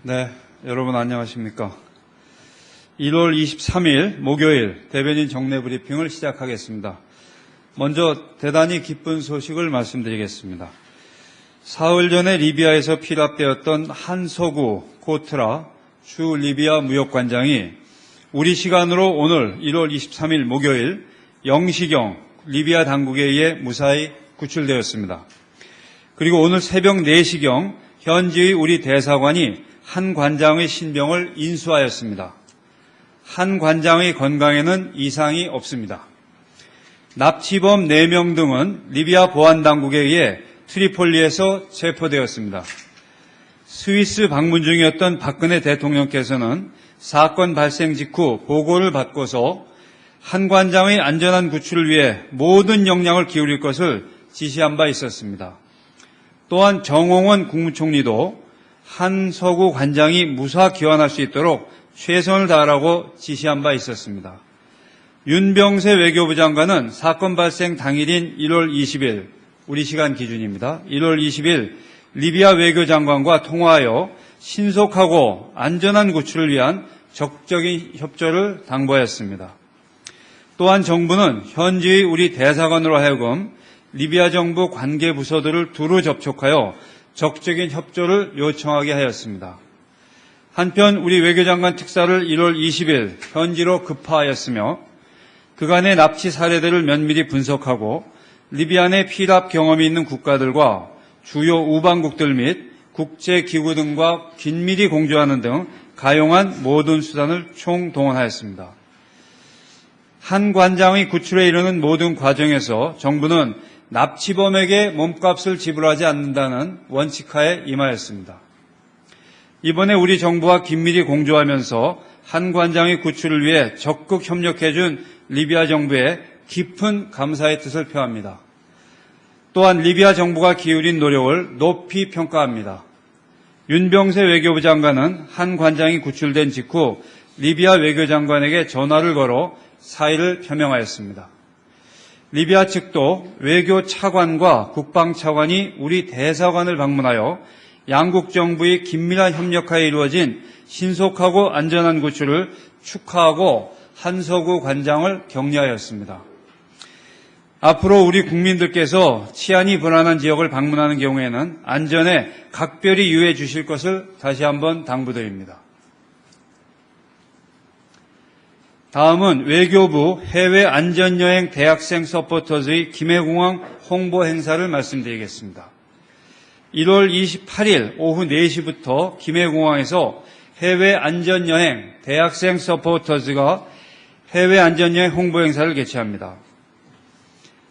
네, 여러분 안녕하십니까. 1월 23일 목요일 대변인 정례 브리핑을 시작하겠습니다. 먼저 대단히 기쁜 소식을 말씀드리겠습니다. 사흘 전에 리비아에서 피랍되었던 한서구 코트라 주 리비아 무역관장이 우리 시간으로 오늘 1월 23일 목요일 0시경 리비아 당국에 의해 무사히 구출되었습니다. 그리고 오늘 새벽 4시경 현지의 우리 대사관이 한 관장의 신병을 인수하였습니다. 한 관장의 건강에는 이상이 없습니다. 납치범 4명 등은 리비아 보안당국에 의해 트리폴리에서 체포되었습니다. 스위스 방문 중이었던 박근혜 대통령께서는 사건 발생 직후 보고를 받고서 한 관장의 안전한 구출을 위해 모든 역량을 기울일 것을 지시한 바 있었습니다. 또한 정홍원 국무총리도 한서구 관장이 무사 귀환할 수 있도록 최선을 다하라고 지시한 바 있었습니다. 윤병세 외교부 장관은 사건 발생 당일인 1월 20일, 우리 시간 기준입니다. 1월 20일 리비아 외교장관과 통화하여 신속하고 안전한 구출을 위한 적극적인 협조를 당부하였습니다. 또한 정부는 현지의 우리 대사관으로 하여금 리비아 정부 관계 부서들을 두루 접촉하여 적극적인 협조를 요청하게 하였습니다. 한편 우리 외교장관 특사를 1월 20일 현지로 급파하였으며 그간의 납치 사례들을 면밀히 분석하고 리비아 내 피랍 경험이 있는 국가들과 주요 우방국들 및 국제기구 등과 긴밀히 공조하는 등 가용한 모든 수단을 총동원하였습니다. 한 관장의 구출에 이르는 모든 과정에서 정부는 납치범에게 몸값을 지불하지 않는다는 원칙하에 임하였습니다. 이번에 우리 정부와 긴밀히 공조하면서 한 관장의 구출을 위해 적극 협력해준 리비아 정부에 깊은 감사의 뜻을 표합니다. 또한 리비아 정부가 기울인 노력을 높이 평가합니다. 윤병세 외교부 장관은 한 관장이 구출된 직후 리비아 외교장관에게 전화를 걸어 사의를 표명하였습니다. 리비아 측도 외교 차관과 국방 차관이 우리 대사관을 방문하여 양국 정부의 긴밀한 협력하에 이루어진 신속하고 안전한 구출을 축하하고 한서구 관장을 격려하였습니다. 앞으로 우리 국민들께서 치안이 불안한 지역을 방문하는 경우에는 안전에 각별히 유의해 주실 것을 다시 한번 당부드립니다. 다음은 외교부 해외안전여행 대학생 서포터즈의 김해공항 홍보 행사를 말씀드리겠습니다. 1월 28일 오후 4시부터 김해공항에서 해외안전여행 대학생 서포터즈가 해외안전여행 홍보 행사를 개최합니다.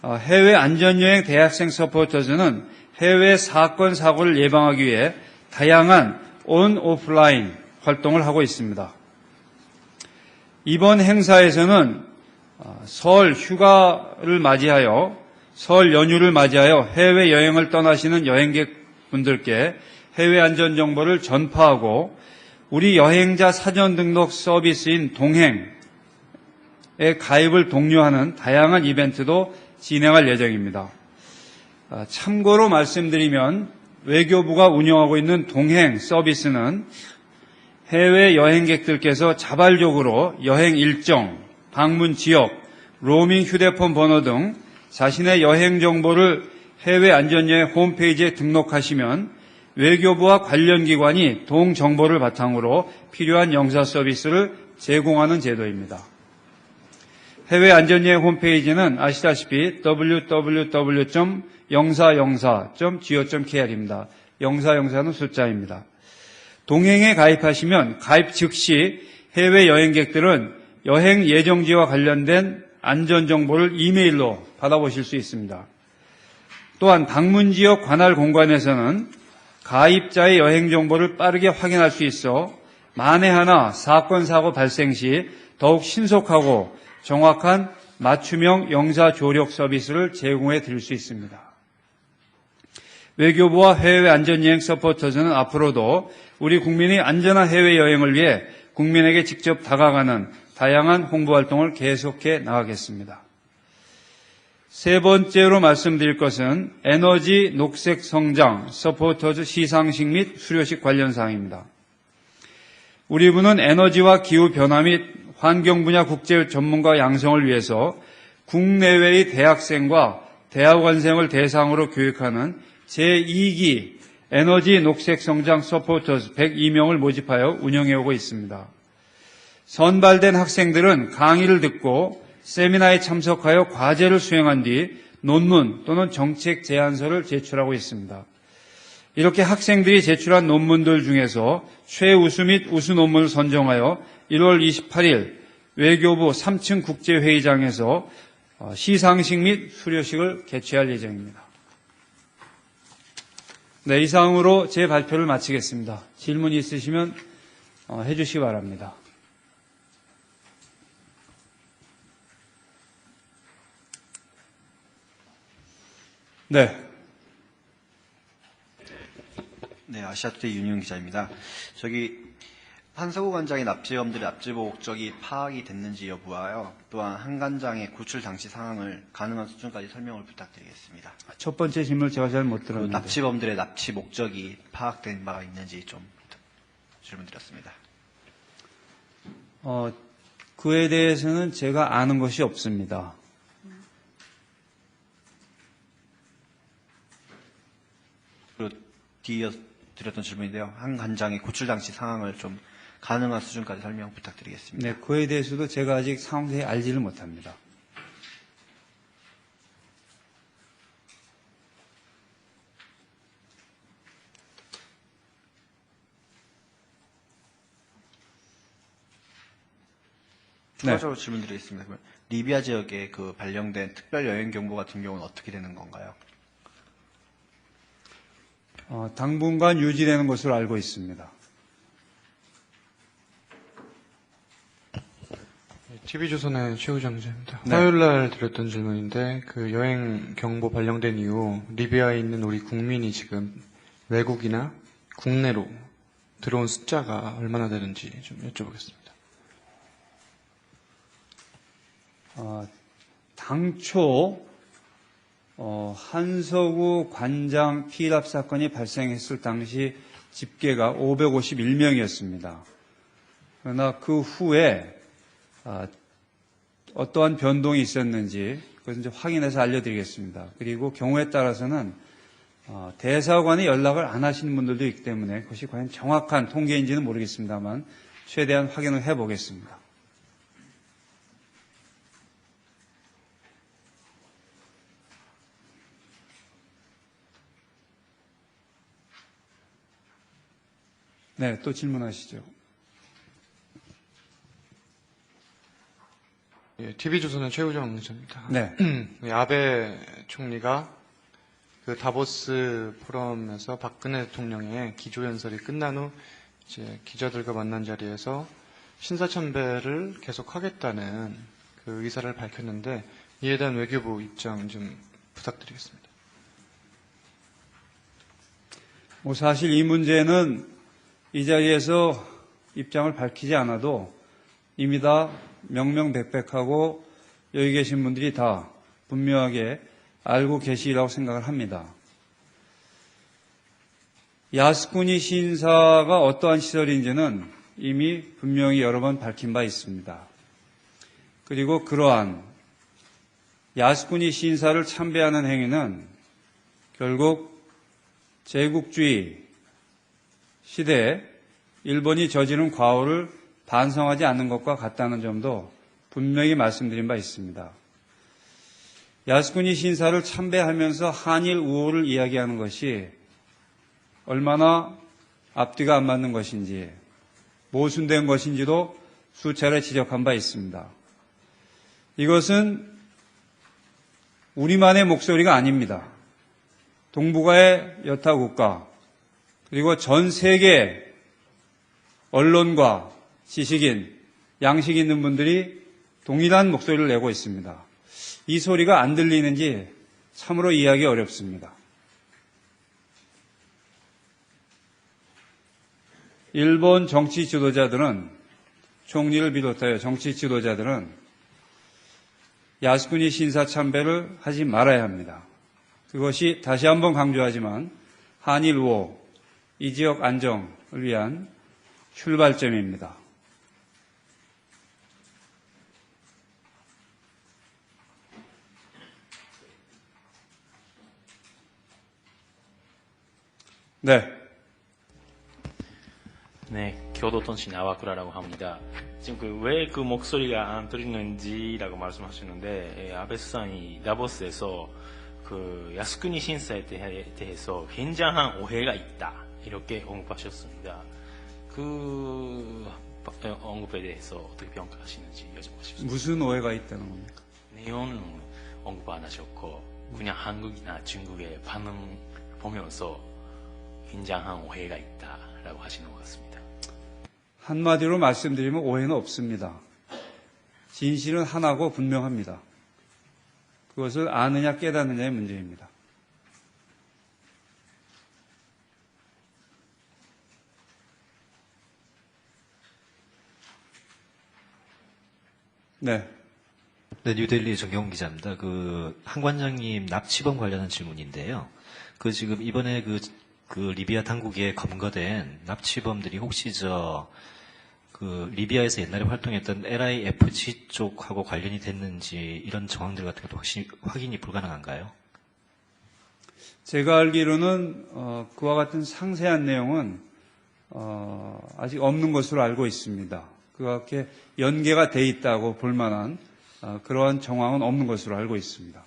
해외안전여행 대학생 서포터즈는 해외 사건, 사고를 예방하기 위해 다양한 온, 오프라인 활동을 하고 있습니다. 이번 행사에서는 설 휴가를 맞이하여 설 연휴를 맞이하여 해외여행을 떠나시는 여행객분들께 해외 안전 정보를 전파하고 우리 여행자 사전 등록 서비스인 동행에 가입을 독려하는 다양한 이벤트도 진행할 예정입니다. 참고로 말씀드리면 외교부가 운영하고 있는 동행 서비스는 해외 여행객들께서 자발적으로 여행 일정, 방문 지역, 로밍 휴대폰 번호 등 자신의 여행 정보를 해외 안전여행 홈페이지에 등록하시면 외교부와 관련 기관이 동 정보를 바탕으로 필요한 영사 서비스를 제공하는 제도입니다. 해외 안전여행 홈페이지는 아시다시피 www.영사영사.go.kr입니다. 영사영사는 숫자입니다. 동행에 가입하시면 가입 즉시 해외 여행객들은 여행 예정지와 관련된 안전정보를 이메일로 받아보실 수 있습니다. 또한 방문지역 관할 공간에서는 가입자의 여행 정보를 빠르게 확인할 수 있어 만에 하나 사건, 사고 발생 시 더욱 신속하고 정확한 맞춤형 영사 조력 서비스를 제공해 드릴 수 있습니다. 외교부와 해외 안전여행 서포터즈는 앞으로도 우리 국민이 안전한 해외여행을 위해 국민에게 직접 다가가는 다양한 홍보활동을 계속해 나가겠습니다. 세 번째로 말씀드릴 것은 에너지 녹색 성장 서포터즈 시상식 및 수료식 관련 사항입니다. 우리 부는 에너지와 기후 변화 및 환경 분야 국제 전문가 양성을 위해서 국내외의 대학생과 대학원생을 대상으로 교육하는 제2기 에너지 녹색 성장 서포터즈 102명을 모집하여 운영해오고 있습니다. 선발된 학생들은 강의를 듣고 세미나에 참석하여 과제를 수행한 뒤 논문 또는 정책 제안서를 제출하고 있습니다. 이렇게 학생들이 제출한 논문들 중에서 최우수 및 우수 논문을 선정하여 1월 28일 외교부 3층 국제회의장에서 시상식 및 수료식을 개최할 예정입니다. 네, 이상으로 제 발표를 마치겠습니다. 질문 있으시면 해주시기 바랍니다. 네. 네, 아시아투데이 윤희용 기자입니다. 한서구 관장의 납치범들의 납치 목적이 파악이 됐는지 여부와요. 또한 한 관장의 구출 당시 상황을 가능한 수준까지 설명을 부탁드리겠습니다. 첫 번째 질문을 제가 잘 못 들었는데. 납치범들의 납치 목적이 파악된 바가 있는지 좀 질문드렸습니다. 그에 대해서는 제가 아는 것이 없습니다. 그리고 뒤이어 드렸던 질문인데요. 한 관장의 구출 당시 상황을 좀 가능한 수준까지 설명 부탁드리겠습니다. 네, 그에 대해서도 제가 아직 상세히 알지를 못합니다. 추가적으로 질문드리겠습니다. 리비아 지역에 발령된 특별 여행 경보 같은 경우는 어떻게 되는 건가요? 당분간 유지되는 것으로 알고 있습니다. TV조선의 최우정 기자입니다. 네. 화요일 날 드렸던 질문인데 여행 경보 발령된 이후 리비아에 있는 우리 국민이 지금 외국이나 국내로 들어온 숫자가 얼마나 되는지 좀 여쭤보겠습니다. 당초 한서구 관장 피랍 사건이 발생했을 당시 집계가 551명이었습니다. 그러나 그 후에 어떠한 변동이 있었는지 그것은 이제 확인해서 알려드리겠습니다. 그리고 경우에 따라서는 대사관에 연락을 안 하시는 분들도 있기 때문에 그것이 과연 정확한 통계인지는 모르겠습니다만 최대한 확인을 해보겠습니다. 네, 또 질문하시죠. TV조선의 최우정 기자입니다. 네. 아베 총리가 다보스 포럼에서 박근혜 대통령의 기조연설이 끝난 후 이제 기자들과 만난 자리에서 신사참배를 계속하겠다는 그 의사를 밝혔는데 이에 대한 외교부 입장 좀 부탁드리겠습니다. 사실 이 문제는 이 자리에서 입장을 밝히지 않아도 이미 다 명명백백하고 여기 계신 분들이 다 분명하게 알고 계시리라고 생각을 합니다. 야스쿠니 신사가 어떠한 시설인지는 이미 분명히 여러 번 밝힌 바 있습니다. 그리고 그러한 야스쿠니 신사를 참배하는 행위는 결국 제국주의 시대에 일본이 저지른 과오를 반성하지 않는 것과 같다는 점도 분명히 말씀드린 바 있습니다. 야스쿠니 신사를 참배하면서 한일 우호를 이야기하는 것이 얼마나 앞뒤가 안 맞는 것인지 모순된 것인지도 수차례 지적한 바 있습니다. 이것은 우리만의 목소리가 아닙니다. 동북아의 여타 국가 그리고 전 세계 언론과 지식인, 양식 있는 분들이 동일한 목소리를 내고 있습니다. 이 소리가 안 들리는지 참으로 이해하기 어렵습니다. 일본 정치 지도자들은, 총리를 비롯하여 정치 지도자들은 야스쿠니 신사 참배를 하지 말아야 합니다. 그것이 다시 한번 강조하지만 한일 우호, 이 지역 안정을 위한 출발점입니다. 네. 네, 교도통신 아와쿠라라고 합니다. 지금 왜 그 목소리가 안 들리는지라고 말씀하시는데, 아베 수상이 다보스에서 그 야스쿠니 신사에 대해서 굉장한 오해가 있다 이렇게 언급하셨습니다. 그 언급에 대해서 어떻게 평가하시는지 여쭤보고 싶습니다. 무슨 오해가 있다는 겁니까? 내용은 언급 안 하셨고 그냥 한국이나 중국의 반응 보면서 굉장한 오해가 있다라고 하시는 것 같습니다. 한마디로 말씀드리면 오해는 없습니다. 진실은 하나고 분명합니다. 그것을 아느냐 깨닫느냐의 문제입니다. 네. 네, 뉴델리 정경 기자입니다. 한 관장님 납치범 관련한 질문인데요. 지금 이번에 리비아 당국에 검거된 납치범들이 혹시 리비아에서 옛날에 활동했던 LIFG 쪽하고 관련이 됐는지 이런 정황들 같은 것도 혹시 확인이 불가능한가요? 제가 알기로는 그와 같은 상세한 내용은 아직 없는 것으로 알고 있습니다. 그렇게 연계가 돼 있다고 볼 만한 그러한 정황은 없는 것으로 알고 있습니다.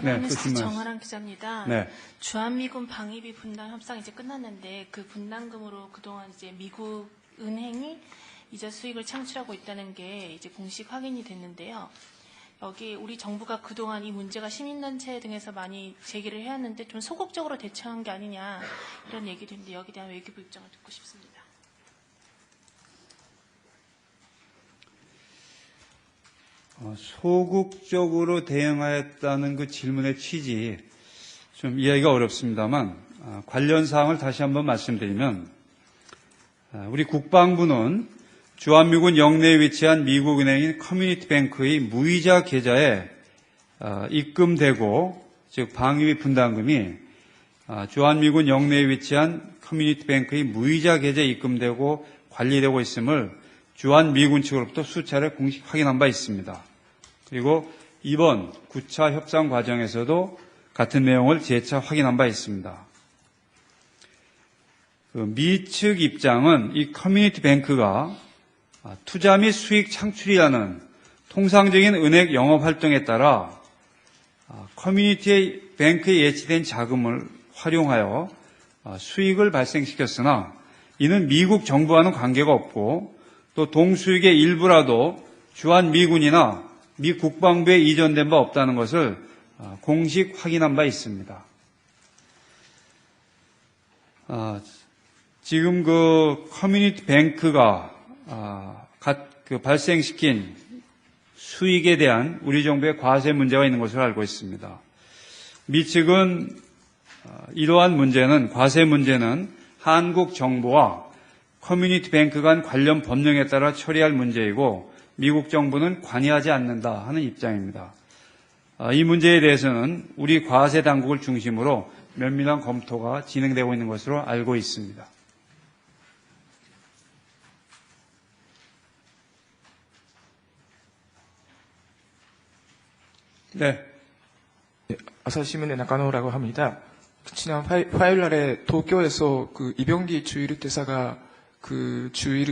네, 또 아나운서 질문. 정아랑 기자입니다. 네. 주한미군 방위비 분담 협상 이제 끝났는데 그 분담금으로 그동안 이제 미국 은행이 이자 수익을 창출하고 있다는 게 이제 공식 확인이 됐는데요. 여기 우리 정부가 그동안 이 문제가 시민단체 등에서 많이 제기를 해왔는데 좀 소극적으로 대처한 게 아니냐 이런 얘기도 있는데 여기에 대한 외교부 입장을 듣고 싶습니다. 소극적으로 대응하였다는 그 질문의 취지 좀 이해하기가 어렵습니다만 관련 사항을 다시 한번 말씀드리면 우리 국방부는 주한미군 영내에 위치한 미국은행인 커뮤니티뱅크의 무이자 계좌에 입금되고 즉 방위비 분담금이 주한미군 영내에 위치한 커뮤니티뱅크의 무이자 계좌에 입금되고 관리되고 있음을 주한미군 측으로부터 수차례 공식 확인한 바 있습니다. 그리고 이번 9차 협상 과정에서도 같은 내용을 재차 확인한 바 있습니다. 미 측 입장은 이 커뮤니티 뱅크가 투자 및 수익 창출이라는 통상적인 은행 영업 활동에 따라 커뮤니티 뱅크에 예치된 자금을 활용하여 수익을 발생시켰으나 이는 미국 정부와는 관계가 없고 또 동수익의 일부라도 주한미군이나 미 국방부에 이전된 바 없다는 것을 공식 확인한 바 있습니다. 지금 그 커뮤니티 뱅크가 발생시킨 수익에 대한 우리 정부의 과세 문제가 있는 것으로 알고 있습니다. 미 측은 이러한 문제는 과세 문제는 한국 정부와 커뮤니티 뱅크 간 관련 법령에 따라 처리할 문제이고 미국 정부는 관여하지 않는다 하는 입장입니다. 이 문제에 대해서는 우리 과세 당국을 중심으로 면밀한 검토가 진행되고 있는 것으로 알고 있습니다. 네. 아사히신문의 나카노라고 합니다. 지난 화요일 날에 도쿄에서 이병기 주일 대사가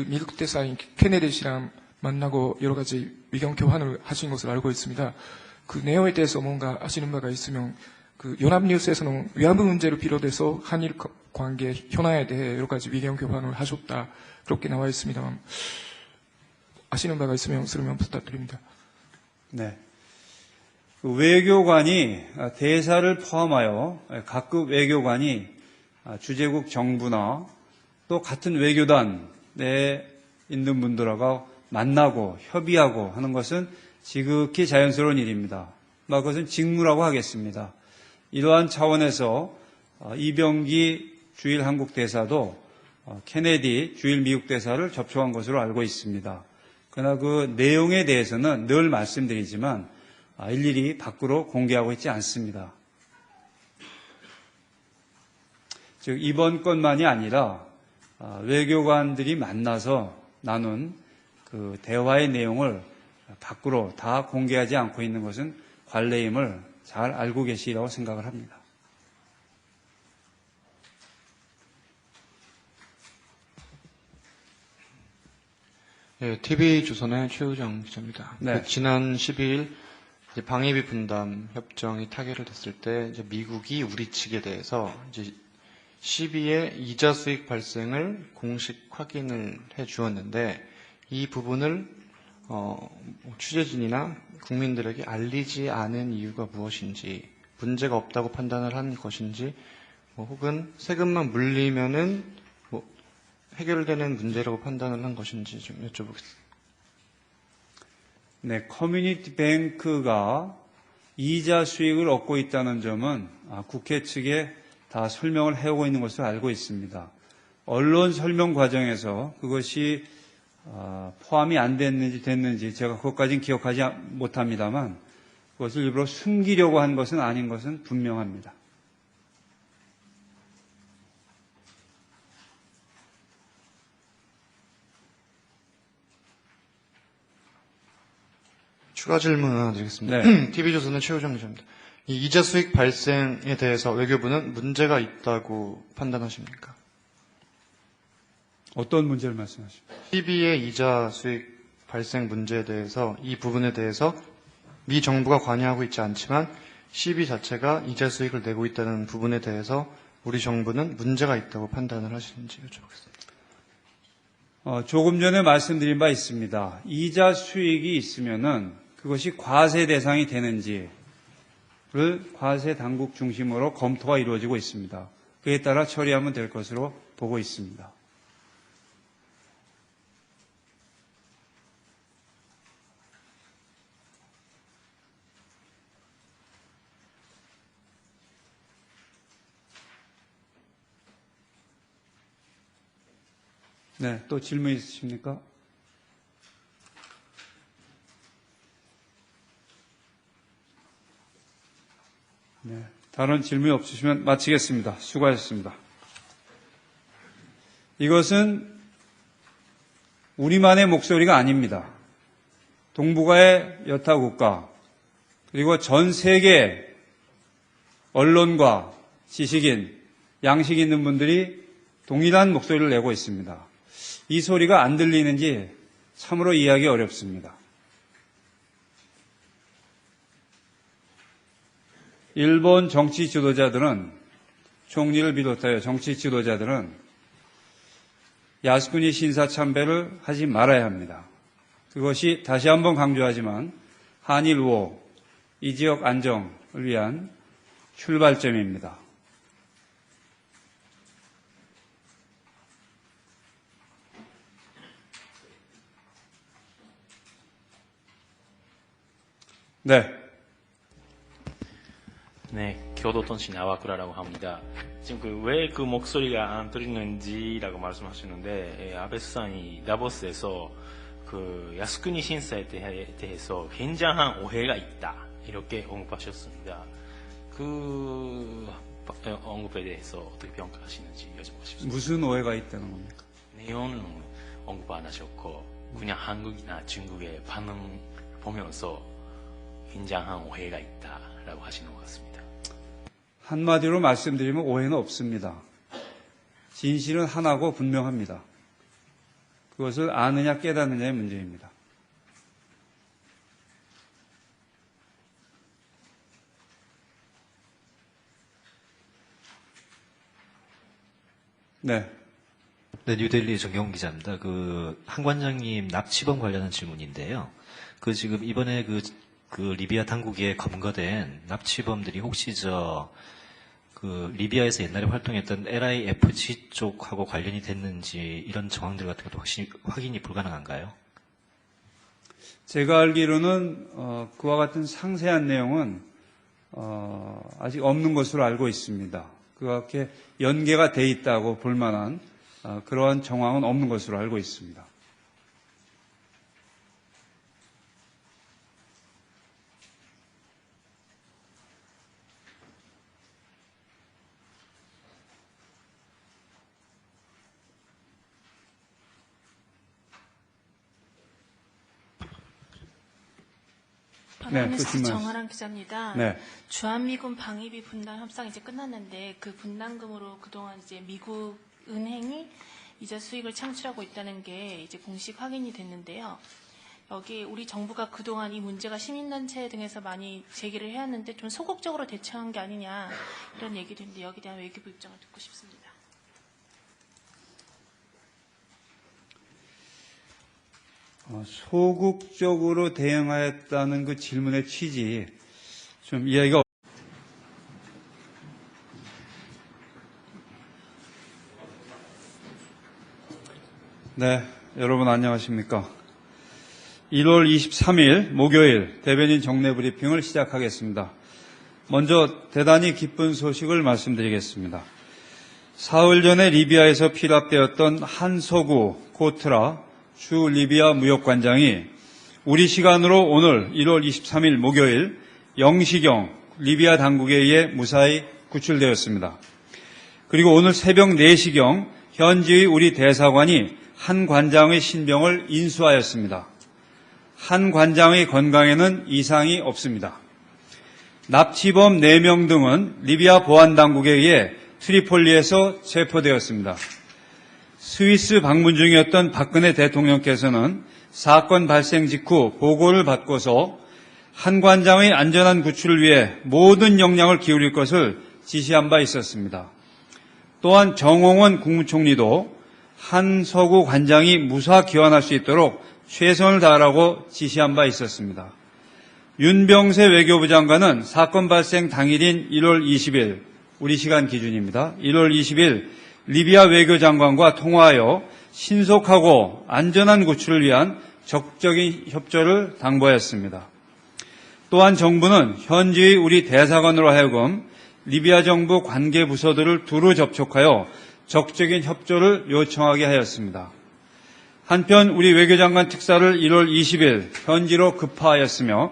미국 대사인 케네디 씨랑 만나고 여러 가지 의견 교환을 하신 것을 알고 있습니다. 그 내용에 대해서 뭔가 아시는 바가 있으면 연합뉴스에서는 위안부 문제를 비롯해서 한일 관계 현안에 대해 여러 가지 의견 교환을 하셨다 그렇게 나와 있습니다만 아시는 바가 있으면 설명 부탁드립니다. 네. 외교관이 대사를 포함하여 각급 외교관이 주재국 정부나 또 같은 외교단에 있는 분들하고 만나고 협의하고 하는 것은 지극히 자연스러운 일입니다. 그것은 직무라고 하겠습니다. 이러한 차원에서 이병기 주일 한국 대사도 케네디 주일 미국 대사를 접촉한 것으로 알고 있습니다. 그러나 그 내용에 대해서는 늘 말씀드리지만 일일이 밖으로 공개하고 있지 않습니다. 즉 이번 건만이 아니라 외교관들이 만나서 나눈 그 대화의 내용을 밖으로 다 공개하지 않고 있는 것은 관례임을 잘 알고 계시리라고 생각을 합니다. 네, TV조선의 최우정 기자입니다. 네. 지난 12일 이제 방위비 분담 협정이 타결을 됐을 때 이제 미국이 우리 측에 대해서 이제 12의 이자 수익 발생을 공식 확인을 해 주었는데 이 부분을 취재진이나 국민들에게 알리지 않은 이유가 무엇인지, 문제가 없다고 판단을 한 것인지, 혹은 세금만 물리면은 해결되는 문제라고 판단을 한 것인지 좀 여쭤보겠습니다. 네, 커뮤니티 뱅크가 이자 수익을 얻고 있다는 점은 국회 측에 다 설명을 해오고 있는 것으로 알고 있습니다. 언론 설명 과정에서 그것이 포함이 안 됐는지 제가 그것까지는 기억하지 못합니다만 그것을 일부러 숨기려고 한 것은 아닌 것은 분명합니다. 추가 질문 하나 드리겠습니다. 네. TV조선의 최우정 기자입니다. 이 이자 수익 발생에 대해서 외교부는 문제가 있다고 판단하십니까? 어떤 문제를 말씀하십니까? 12의 이자 수익 발생 문제에 대해서 이 부분에 대해서 미 정부가 관여하고 있지 않지만 12 자체가 이자 수익을 내고 있다는 부분에 대해서 우리 정부는 문제가 있다고 판단을 하시는지 여쭤보겠습니다. 조금 전에 말씀드린 바 있습니다. 이자 수익이 있으면은 그것이 과세 대상이 되는지를 과세 당국 중심으로 검토가 이루어지고 있습니다. 그에 따라 처리하면 될 것으로 보고 있습니다. 네, 또 질문 있으십니까? 네, 다른 질문이 없으시면 마치겠습니다. 수고하셨습니다. 이것은 우리만의 목소리가 아닙니다. 동북아의 여타 국가 그리고 전 세계 언론과 지식인, 양식 있는 분들이 동일한 목소리를 내고 있습니다. 이 소리가 안 들리는지 참으로 이해하기 어렵습니다. 일본 정치 지도자들은, 총리를 비롯하여 정치 지도자들은 야스쿠니 신사 참배를 하지 말아야 합니다. 그것이 다시 한번 강조하지만 한일 우호, 이 지역 안정을 위한 출발점입니다. 네. 네, 교도통신 아와쿠라라고 합니다. 지금 왜 그 목소리가 안 들리는지라고 말씀하시는데 아베 수상이 다보스에서 그 야스쿠니 신사에 대해서 굉장한 오해가 있다 이렇게 언급하셨습니다. 그 언급에 대해서 어떻게 평가하시는지 여쭤보고 싶습니다. 무슨 오해가 있다는 겁니까? 내용은 언급 안 하셨고 그냥 한국이나 중국의 반응 보면서 굉장한 오해가 있다라고 하시는 것 같습니다. 한마디로 말씀드리면 오해는 없습니다. 진실은 하나고 분명합니다. 그것을 아느냐 깨닫느냐의 문제입니다. 네. 네, 뉴델리 정경 기자입니다. 그 한관장님 납치범 관련한 질문인데요. 그 지금 이번에 그 리비아 당국에 검거된 납치범들이 혹시 그 리비아에서 옛날에 활동했던 LIFG 쪽하고 관련이 됐는지 이런 정황들 같은 것도 확인이 불가능한가요? 제가 알기로는 그와 같은 상세한 내용은 아직 없는 것으로 알고 있습니다. 그렇게 연계가 돼 있다고 볼 만한 그러한 정황은 없는 것으로 알고 있습니다. 네, 또 파나니스트 질문. 정아랑 기자입니다. 네. 주한미군 방위비 분담 협상이 이제 끝났는데 그 분담금으로 그동안 이제 미국 은행이 이자 수익을 창출하고 있다는 게 이제 공식 확인이 됐는데요. 여기 우리 정부가 그동안 이 문제가 시민단체 등에서 많이 제기를 해왔는데 좀 소극적으로 대처한 게 아니냐 이런 얘기도 있는데 여기에 대한 외교부 입장을 듣고 싶습니다. 소극적으로 대응하였다는 그 질문의 취지 좀 이해가 네, 여러분 안녕하십니까? 1월 23일 목요일 대변인 정례 브리핑을 시작하겠습니다. 먼저 대단히 기쁜 소식을 말씀드리겠습니다. 사흘 전에 리비아에서 피랍되었던 한서구 코트라 주 리비아 무역관장이 우리 시간으로 오늘 1월 23일 목요일 0시경 리비아 당국에 의해 무사히 구출되었습니다. 그리고 오늘 새벽 4시경 현지의 우리 대사관이 한 관장의 신병을 인수하였습니다. 한 관장의 건강에는 이상이 없습니다. 납치범 4명 등은 리비아 보안당국에 의해 트리폴리에서 체포되었습니다. 스위스 방문 중이었던 박근혜 대통령께서는 사건 발생 직후 보고를 받고서 한 관장의 안전한 구출을 위해 모든 역량을 기울일 것을 지시한 바 있었습니다. 또한 정홍원 국무총리도 한서구 관장이 무사 귀환할 수 있도록 최선을 다하라고 지시한 바 있었습니다. 윤병세 외교부 장관은 사건 발생 당일인 1월 20일, 우리 시간 기준입니다. 1월 20일 리비아 외교장관과 통화하여 신속하고 안전한 구출을 위한 적극적인 협조를 당부하였습니다. 또한 정부는 현지의 우리 대사관으로 하여금 리비아 정부 관계 부서들을 두루 접촉하여 적극적인 협조를 요청하게 하였습니다. 한편 우리 외교장관 특사를 1월 20일 현지로 급파하였으며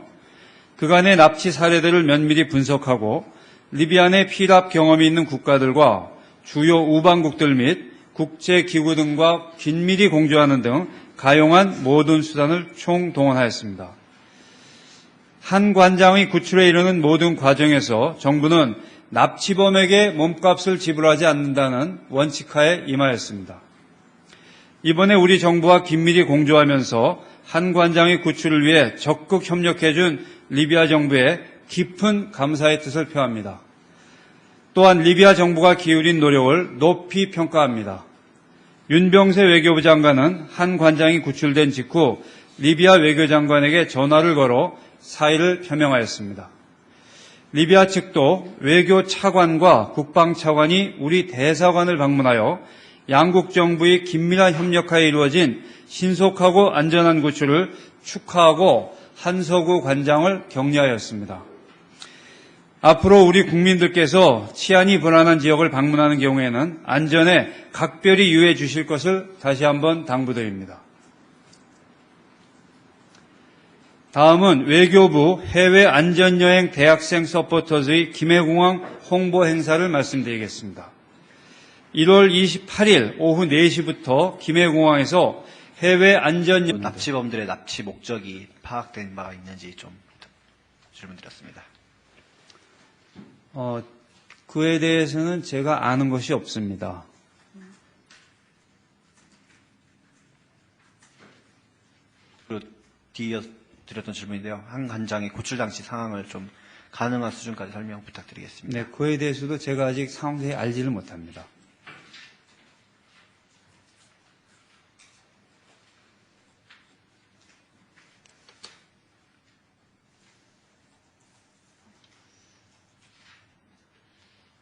그간의 납치 사례들을 면밀히 분석하고 리비아 내 피랍 경험이 있는 국가들과 주요 우방국들 및 국제기구 등과 긴밀히 공조하는 등 가용한 모든 수단을 총동원하였습니다. 한 관장의 구출에 이르는 모든 과정에서 정부는 납치범에게 몸값을 지불하지 않는다는 원칙하에 임하였습니다. 이번에 우리 정부와 긴밀히 공조하면서 한 관장의 구출을 위해 적극 협력해준 리비아 정부에 깊은 감사의 뜻을 표합니다. 또한 리비아 정부가 기울인 노력을 높이 평가합니다. 윤병세 외교부 장관은 한 관장이 구출된 직후 리비아 외교장관에게 전화를 걸어 사의를 표명하였습니다. 리비아 측도 외교 차관과 국방 차관이 우리 대사관을 방문하여 양국 정부의 긴밀한 협력하에 이루어진 신속하고 안전한 구출을 축하하고 한서구 관장을 격려하였습니다. 앞으로 우리 국민들께서 치안이 불안한 지역을 방문하는 경우에는 안전에 각별히 유의해 주실 것을 다시 한번 당부드립니다. 다음은 외교부 해외 안전여행 대학생 서포터즈의 김해공항 홍보 행사를 말씀드리겠습니다. 1월 28일 오후 4시부터 김해공항에서 해외 안전 납치범들의 납치 목적이 파악된 바가 있는지 좀 질문드렸습니다. 그에 대해서는 제가 아는 것이 없습니다. 그리고 뒤이어 드렸던 질문인데요. 한 관장의 구출 당시 상황을 좀 가능한 수준까지 설명 부탁드리겠습니다. 네, 그에 대해서도 제가 아직 상세히 알지를 못합니다.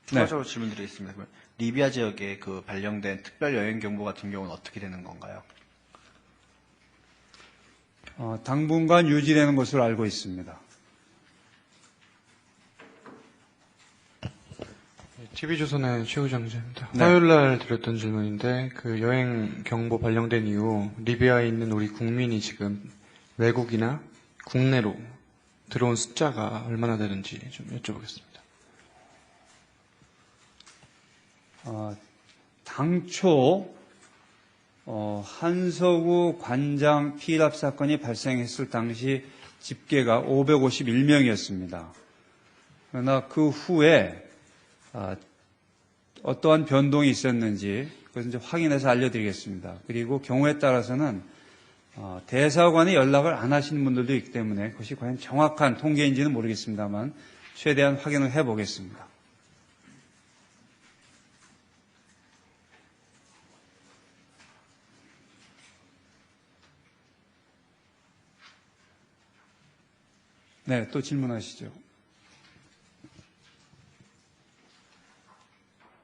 추가적으로 질문드리겠습니다. 리비아 지역에 그 발령된 특별 여행 경보 같은 경우는 어떻게 되는 건가요? 당분간 유지되는 것으로 알고 있습니다. TV조선의 최우정 기자입니다. 네. 화요일날 드렸던 질문인데 그 여행 경보 발령된 이후 리비아에 있는 우리 국민이 지금 외국이나 국내로 들어온 숫자가 얼마나 되는지 좀 여쭤보겠습니다. 당초 한서구 관장 피랍 사건이 발생했을 당시 집계가 551명이었습니다. 그러나 그 후에 어떠한 변동이 있었는지 그것은 이제 확인해서 알려드리겠습니다. 그리고 경우에 따라서는 대사관에 연락을 안 하시는 분들도 있기 때문에 그것이 과연 정확한 통계인지는 모르겠습니다만 최대한 확인을 해보겠습니다. 네, 또 질문하시죠.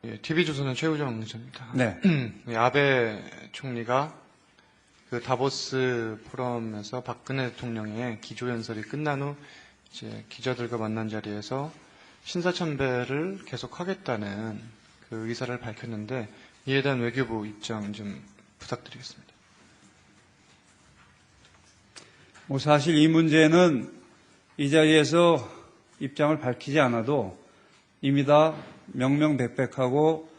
예, TV조선의 최우정 기자입니다. 네. 아베 총리가 그 다보스 포럼에서 박근혜 대통령의 기조연설이 끝난 후 이제 기자들과 만난 자리에서 신사참배를 계속하겠다는 그 의사를 밝혔는데 이에 대한 외교부 입장 좀 부탁드리겠습니다. 사실 이 문제는 이 자리에서 입장을 밝히지 않아도 이미 다 명명백백하고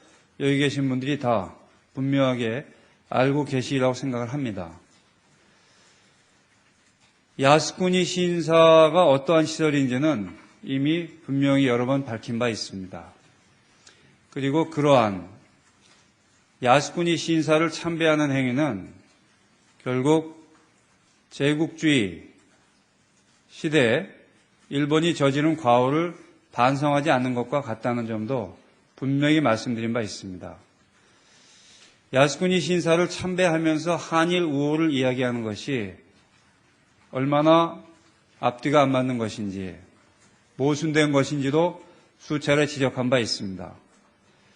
여기 계신 분들이 다 분명하게 알고 계시라고 생각을 합니다. 야스쿠니 신사가 어떠한 시설인지는 이미 분명히 여러 번 밝힌 바 있습니다. 그리고 그러한 야스쿠니 신사를 참배하는 행위는 결국 제국주의 시대에 일본이 저지른 과오를 반성하지 않는 것과 같다는 점도 분명히 말씀드린 바 있습니다. 야스쿠니 신사를 참배하면서 한일 우호를 이야기하는 것이 얼마나 앞뒤가 안 맞는 것인지 모순된 것인지도 수차례 지적한 바 있습니다.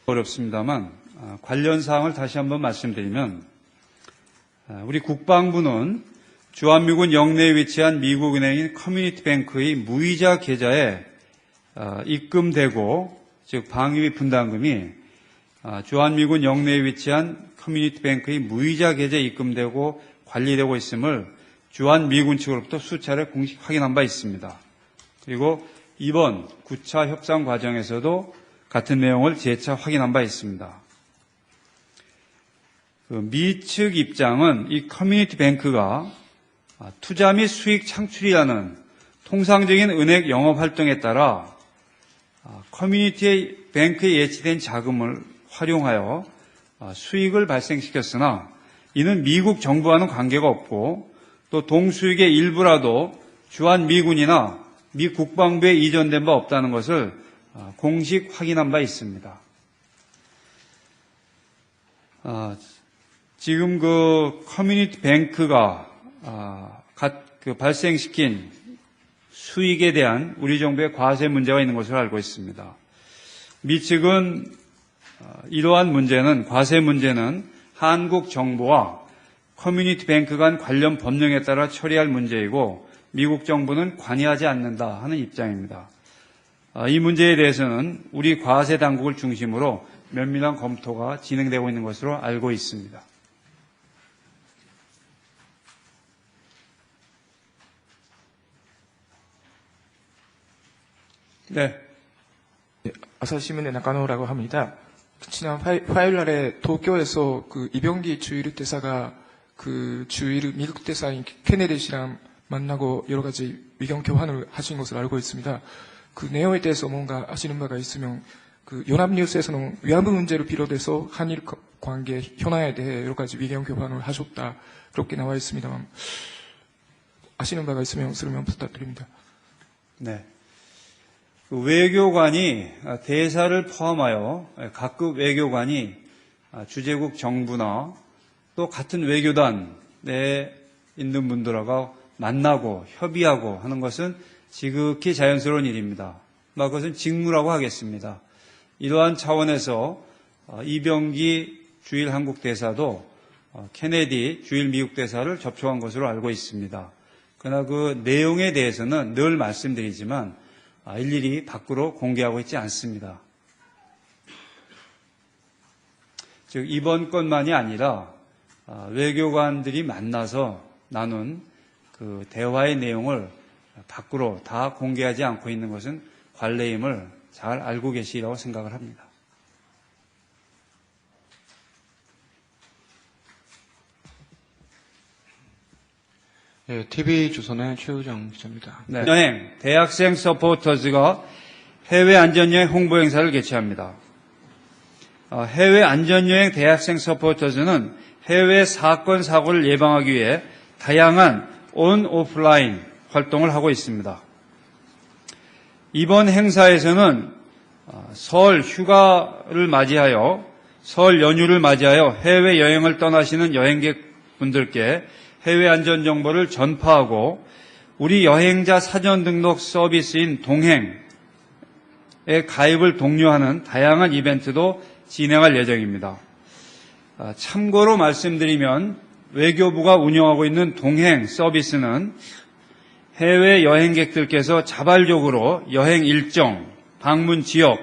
어렵습니다만 관련 사항을 다시 한번 말씀드리면 우리 국방부는 주한미군 영내에 위치한 미국은행인 커뮤니티뱅크의 무이자 계좌에 입금되고 즉 방위비 분담금이 주한미군 영내에 위치한 커뮤니티뱅크의 무이자 계좌에 입금되고 관리되고 있음을 주한미군 측으로부터 수차례 공식 확인한 바 있습니다. 그리고 이번 9차 협상 과정에서도 같은 내용을 재차 확인한 바 있습니다. 미 측 입장은 이 커뮤니티뱅크가 투자 및 수익 창출이라는 통상적인 은행 영업 활동에 따라 커뮤니티 뱅크에 예치된 자금을 활용하여 수익을 발생시켰으나 이는 미국 정부와는 관계가 없고 또 동수익의 일부라도 주한미군이나 미 국방부에 이전된 바 없다는 것을 공식 확인한 바 있습니다. 지금 그 커뮤니티 뱅크가 발생시킨 수익에 대한 우리 정부의 과세 문제가 있는 것으로 알고 있습니다. 미 측은 이러한 문제는 과세 문제는 한국 정부와 커뮤니티 뱅크 간 관련 법령에 따라 처리할 문제이고 미국 정부는 관여하지 않는다 하는 입장입니다. 이 문제에 대해서는 우리 과세 당국을 중심으로 면밀한 검토가 진행되고 있는 것으로 알고 있습니다. 네. 아사히신문의 나카노라고 합니다. 지난 화요일 날에 도쿄에서 그 이병기 주일 대사가 그 주일 미국 대사인 케네디 씨랑 만나고 여러 가지 의견 교환을 하신 것을 알고 있습니다. 그 내용에 대해서 뭔가 아시는 바가 있으면 그 연합뉴스에서는 위안부 문제를 비롯해서 한일 관계 현안에 대해 여러 가지 의견 교환을 하셨다 그렇게 나와 있습니다만 아시는 바가 있으면 설명 부탁드립니다. 네. 외교관이 대사를 포함하여 각급 외교관이 주재국 정부나 또 같은 외교단에 있는 분들하고 만나고 협의하고 하는 것은 지극히 자연스러운 일입니다. 그것은 직무라고 하겠습니다. 이러한 차원에서 이병기 주일 한국 대사도 케네디 주일 미국 대사를 접촉한 것으로 알고 있습니다. 그러나 그 내용에 대해서는 늘 말씀드리지만 일일이 밖으로 공개하고 있지 않습니다. 즉 이번 건만이 아니라 외교관들이 만나서 나눈 그 대화의 내용을 밖으로 다 공개하지 않고 있는 것은 관례임을 잘 알고 계시리라고 생각을 합니다. 예, TV조선의 최우정 기자입니다. 네. 여행 대학생 서포터즈가 해외 안전여행 홍보 행사를 개최합니다. 해외 안전여행 대학생 서포터즈는 해외 사건 사고를 예방하기 위해 다양한 온 오프라인 활동을 하고 있습니다. 이번 행사에서는 설 휴가를 맞이하여 설 연휴를 맞이하여 해외 여행을 떠나시는 여행객분들께 해외 안전 정보를 전파하고 우리 여행자 사전 등록 서비스인 동행에 가입을 독려하는 다양한 이벤트도 진행할 예정입니다. 참고로 말씀드리면 외교부가 운영하고 있는 동행 서비스는 해외 여행객들께서 자발적으로 여행 일정, 방문 지역,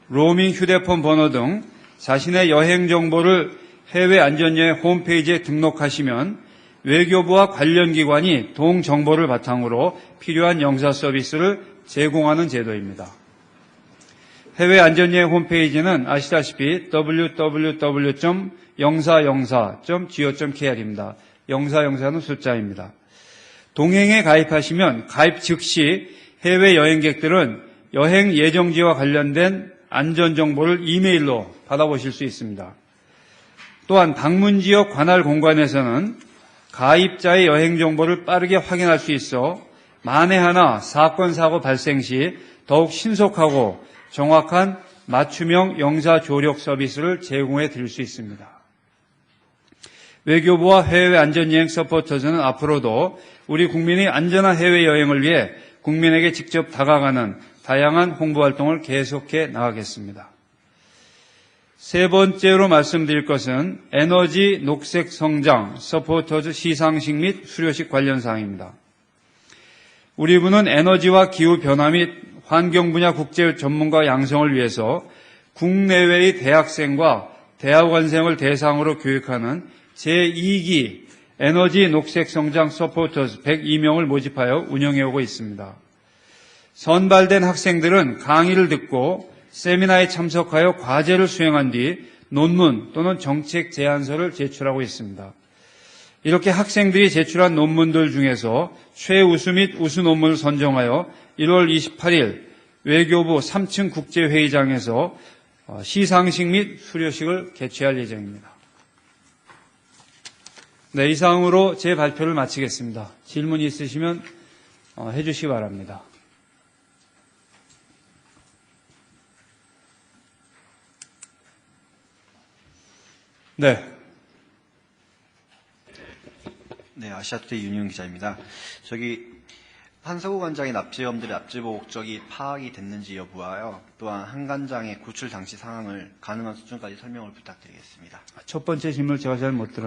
로밍 휴대폰 번호 등 자신의 여행 정보를 해외 안전여행 홈페이지에 등록하시면 외교부와 관련 기관이 동정보를 바탕으로 필요한 영사 서비스를 제공하는 제도입니다. 해외 안전여행 홈페이지는 아시다시피 www.영사영사.go.kr입니다. 영사영사는 숫자입니다. 동행에 가입하시면 가입 즉시 해외 여행객들은 여행 예정지와 관련된 안전정보를 이메일로 받아보실 수 있습니다. 또한 방문지역 관할 공간에서는 가입자의 여행 정보를 빠르게 확인할 수 있어 만에 하나 사건, 사고 발생 시 더욱 신속하고 정확한 맞춤형 영사 조력 서비스를 제공해 드릴 수 있습니다. 외교부와 해외 안전여행 서포터즈는 앞으로도 우리 국민이 안전한 해외여행을 위해 국민에게 직접 다가가는 다양한 홍보활동을 계속해 나가겠습니다. 세 번째로 말씀드릴 것은 에너지 녹색 성장 서포터즈 시상식 및 수료식 관련 사항입니다. 우리 부는 에너지와 기후변화 및 환경 분야 국제 전문가 양성을 위해서 국내외의 대학생과 대학원생을 대상으로 교육하는 제2기 에너지 녹색 성장 서포터즈 102명을 모집하여 운영해오고 있습니다. 선발된 학생들은 강의를 듣고 세미나에 참석하여 과제를 수행한 뒤 논문 또는 정책 제안서를 제출하고 있습니다. 이렇게 학생들이 제출한 논문들 중에서 최우수 및 우수 논문을 선정하여 1월 28일 외교부 3층 국제회의장에서 시상식 및 수료식을 개최할 예정입니다. 네, 이상으로 제 발표를 마치겠습니다. 질문 있으시면 해주시기 바랍니다. 네. 네, 아시아투데이 윤희용 기자입니다. 한서구 관장의 납치범들의 납치보 목적이 파악이 됐는지 여부와요. 또한 한 관장의 구출 당시 상황을 가능한 수준까지 설명을 부탁드리겠습니다. 첫 번째 질문을 제가 잘 못 들었습니다.